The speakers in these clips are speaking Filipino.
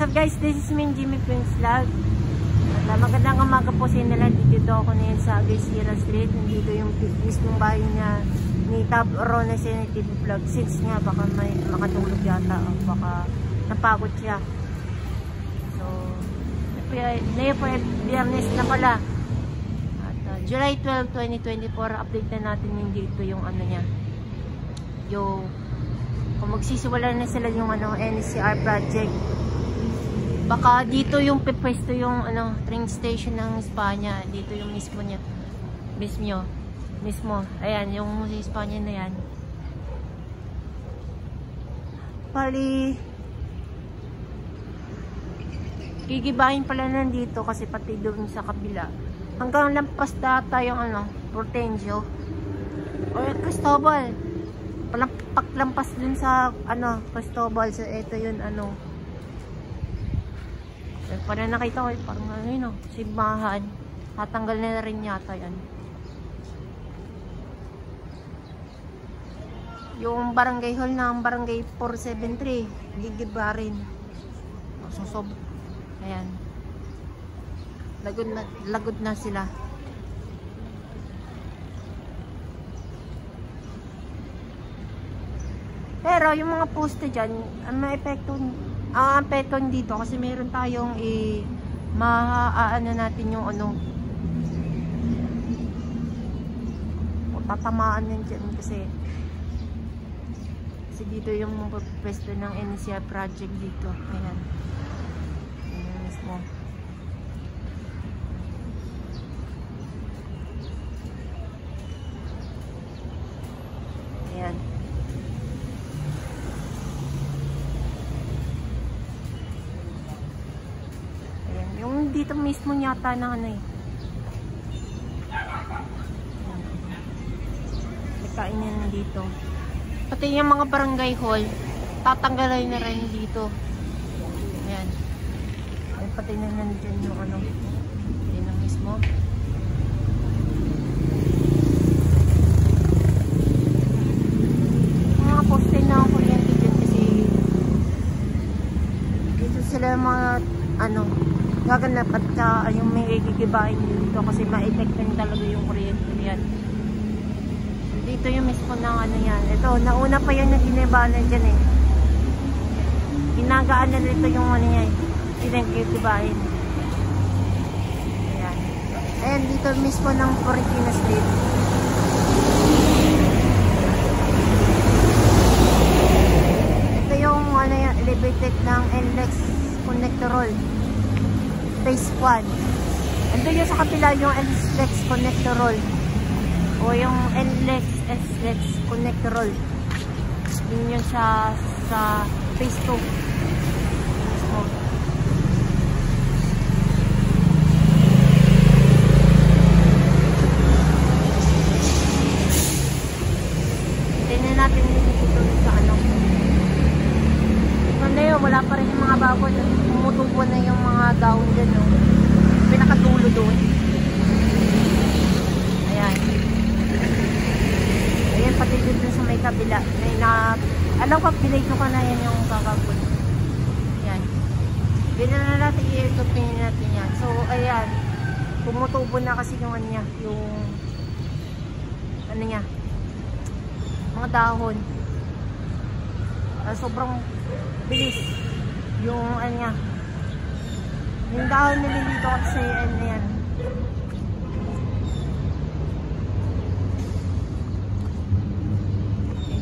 up guys? This is me, Jimmy Prince Vlog. At magandang umaga po sa inyo lahat. Dito ako ngayon sa Gaysira Street. Nandito yung mismong bahay niya ni Tab Rona TV Vlog. Since nga baka may makatulog yata o baka napagod siya. So, ngayon po Biyernes na pala. At July 12, 2024, update na natin yung dito yung ano niya. Yung kung magsisiwala na sila yung ano, NCR project. Baka dito yung pepwesto yung ano, train station ng Espanya. Dito yung mismo niya. Mismo. Ayan, yung sa Espanya na yan. Pali gigibahin pala nandito kasi pati doon sa kabila. Hanggang lampas data yung ano, Portencio. O Cristobal. Paglampas dun sa ano, Cristobal. So, ito yun ano. Parang nakita ko, parang ano yun, simbahan. Tatanggal na rin yata yan. Yung barangay hall ng barangay 473, gigiba rin. Susob. Ayan. Lagod na sila. Pero yung mga poste dyan, may epekto. Ang epekto dito kasi meron tayong maaano natin yung ano, tatamaan yan dyan kasi dito yung pwesto ng NCR project dito. Ayan. Ayan mismo. Ayan. Yung dito mismo yata na ano eh. Nagkainan na dito. Pati yung mga barangay hall, tatanggalin na rin dito. Ayan. Ayan, pati na nandyan yung ano. Ayan na mismo. Mga poste na ang kuryente dyan kasi dito sila mga ano, gaganap at yung may gigibahin dito kasi ma-effectin talaga yung kuryente yan. Dito yung mismo ng ano yan. Ito, nauna pa yan na ginibahan dyan eh. Ginagaan na dito yung ano yan. Gigibahin. Ayan. Ayan, dito mismo ng Cortina Street. Ito yung ano yan, elevated ng NLEX Connectorol. Phase 1. Ando yung sa kapila yung NLEX Connectorol. O yung NLEX Connectorol. Yun yun sa phase 2. So, tingnan natin dito sa ano. Kanda yun, wala pa rin yung mga babon. Tumutubo na yung mga daon dyan. No? Pinakatulo doon. Ayan. Ayan, pati dito sa may kabila. Alam ko, pinito ka na yan yung kakabon. Ayan. Bila na natin i-airtopin natin yan. So, ayan. Tumutubo na kasi yung ano niya. Yung ano niya. Mga dahon. Sobrang bilis. Yung ano niya. Yung dahon nila dito kasi ano yan.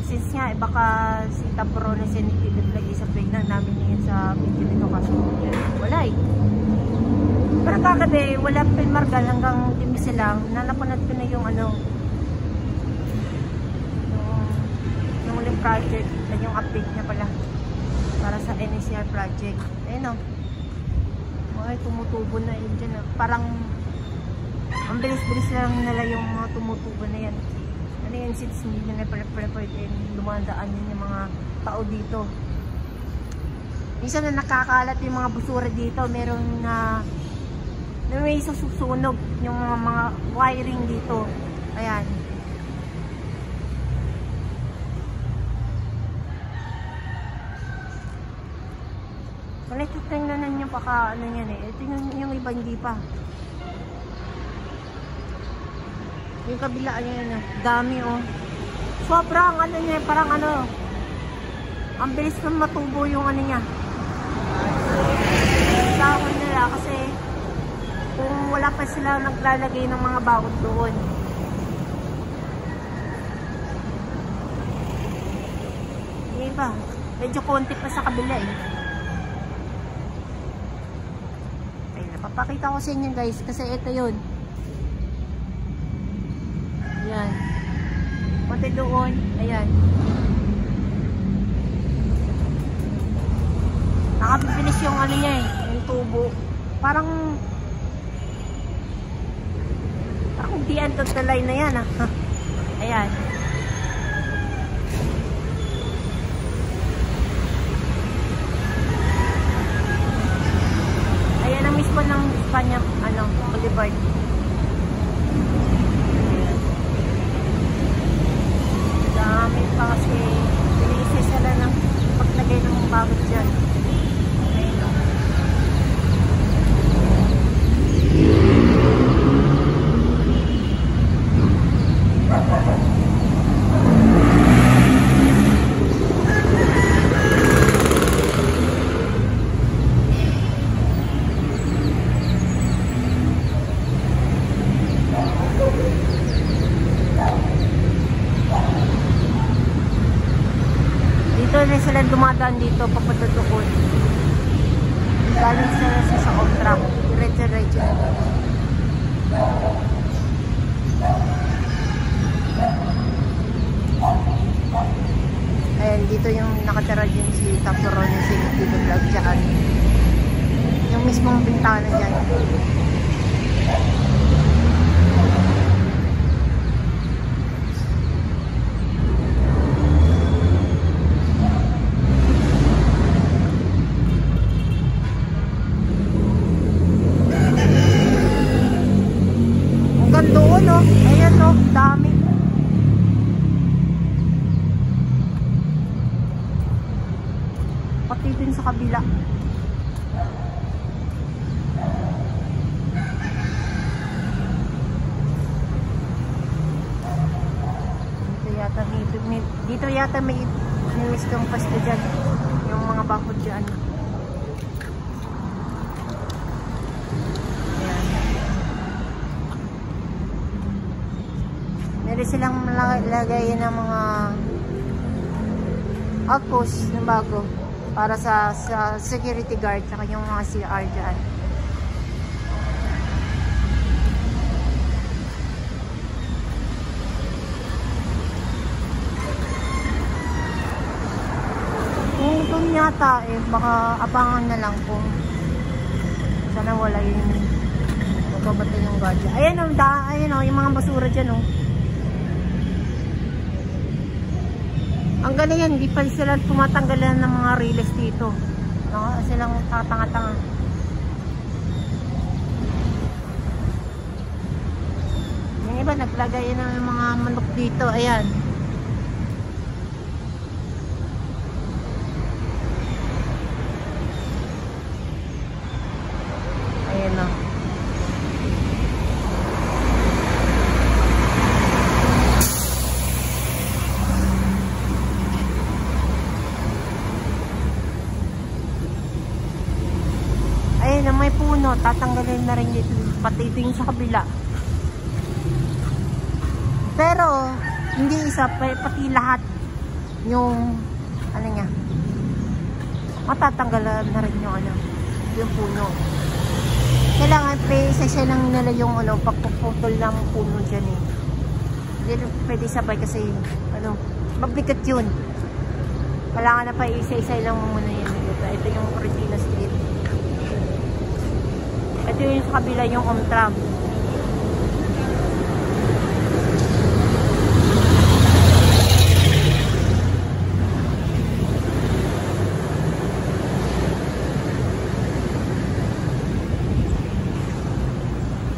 Since nga, baka si Tabro na sinitibig sa play na namin ngayon sa video nito kasi wala eh. Pero kagabi, wala pinmargal hanggang timisi lang. Nanapanat ko na yung ano, yung uling project, na yung update niya pala para sa NCR project. Ayun o. Okay, tumutubo na yun dyan. Parang ang bilis-bilis lang nila yung mga tumutubo na yan. Ano yan, since hindi na pwede lumadaan yun yung mga tao dito. Minsan na nakakalat yung mga busura dito, meron na may susunog yung mga wiring dito. Ayan. Connected tingnan nyo paka ano yan eh. Tingnan nyo yung iba hindi pa. Yung kabila yan, dami oh. Sobrang ano niya, parang ano, ang bilis na matubo yung ano niya. Dahon nila kasi kung wala pa sila naglalagay ng mga bakod doon. Yung iba, medyo konti pa sa kabila eh. Ay, napapakita ko sa inyo guys kasi ito yun. Ayan. Konti doon. Ayan. Nakapipinis yung ano niya eh. Yung tubo. Parang di antotalay na yan ah. Ayan. Ayan ang mismo ng Espanya, ano, Boulevard. Dami pa kasi pinisi sila ng paglagay ng bagot dyan. Dito na sila dumadaan dito papunta doon. Galing sila sa contract. Diretso-diretso. Ayan, dito yung nakatira din si Top Ronnie Senitivo Vlog dyan. Yung mismong bintana dyan. Hanggang doon oh. Ayan oh, dami. Pati din sa kabila. Dito yata may mistong pasto dyan. Yung mga bakod dyan. Ayan. Meron silang lagay ng mga outpost na bago. Para sa security guard saka yung mga CR dyan. Kung ito yata eh, baka abangan na lang kung sana wala yung magbabatay yung guard dyan. Ayan o, ayan o, yung mga basura dyan o. Ang ganda yan, hindi pa sila tumatanggalan ng mga relays dito. Silang tatanga-tanga. Yung iba naglagay ng mga manok dito. Ayan. Ayan o. Na may puno, tatanggalin na rin dito, pati ito yung sa kabila. Pero hindi isa, pati lahat yung ano niya, matatanggalan na rin yung ano, yung puno. Kailangan isa lang nila yung ano, pagpuputol ng puno dyan eh. Hindi pwede sabay kasi ano, mabigat yun. Kailangan na pa isa-isa lang muna yun dito. Ito yung Cortina Street. Ito yung sa kabila yung Omtram.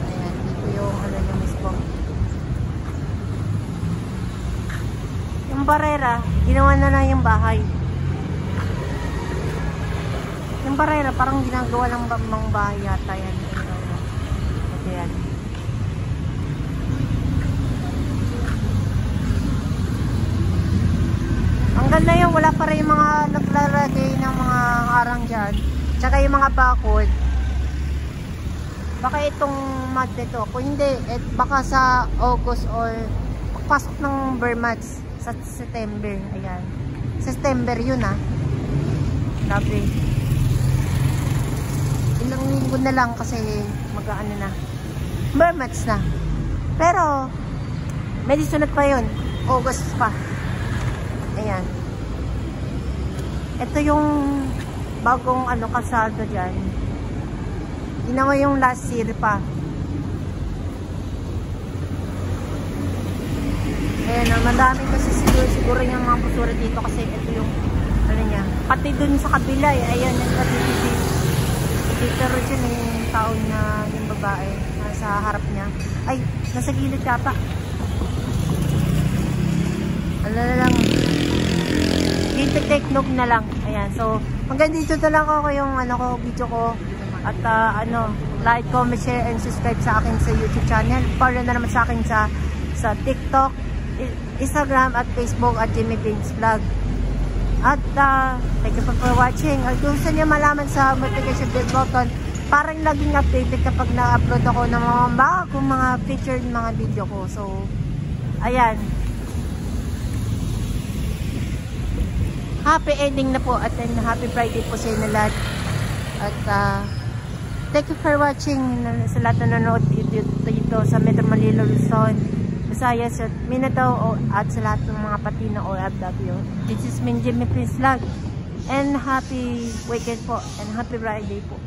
Ayan, dito yung ano yung mismo. Yung barera, ginawa na lang yung bahay. Yung barera, parang ginagawa ng mga bahay yata yan. Ito yan. Ang ganda yun, wala pa rin yung mga naglalagay ng mga arang dyan. Tsaka yung mga bakod. Baka itong month nito. Kung hindi, baka sa August or pagpasok ng Burmats sa September. Ayan. September yun ah. Grabe. Ilang linggo na lang kasi mag-ano na. Burmats na. Pero, may sunod pa yun. August pa. Ayan. Ito yung bagong kalsado dyan. Ginawa yung last year pa. Ayan, madami kasi siguro yung mga basura dito kasi ito yung niya. Pati dun sa kabila ayan, dito rin yun yung taon na yung babae nasa harap niya. Ay, nasa gilid yata. Ano na lang. Take note na lang. Ayan, so hanggang dito na lang ako yung video ko. At like, comment, share, and subscribe sa akin sa YouTube channel. Follow na naman sa akin sa TikTok, Instagram, at Facebook at Jimmy Prince Vlog. At thank you for watching. At kung gusto niyo malaman sa notification bell button, parang laging updated kapag na-upload ako ng mga bagong mga featured mga video ko. So, ayan. Happy ending na po at happy Friday po sa inyo lahat. At thank you for watching sa lahat na nanonood dito sa Metro Manila, Luzon, Visayas at Mindanao at sa lahat ng mga pati na OFW. This is Jimmy Prince Vlog and happy weekend po and happy Friday po.